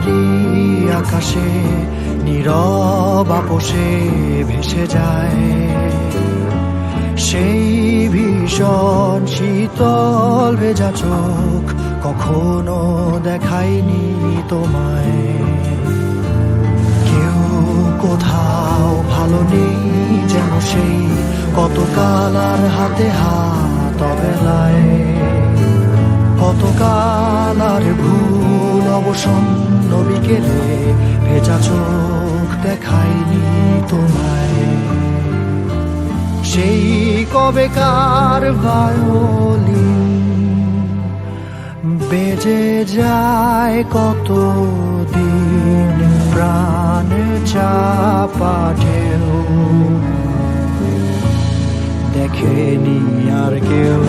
বাড়ি আকাশে নীরব আপোষে ভেসে যায়। সেই ভীষণ শীতল ভেজা চোখ কখনো দেখায়নি তোমায়। কেউ কোথাও ভালো নেই যেন সেই কতকাল আর হাতে হাত অবেলায়। কতকাল আর ভুল অবসন্ন বিকেলে ভেজা চোখ দেখায়নি তোমায়। সেই কবেকার ভায়োলিন বেজে যায় কত দিন প্রাণ চাপা ঢেউ দেখেনি আর কেউ।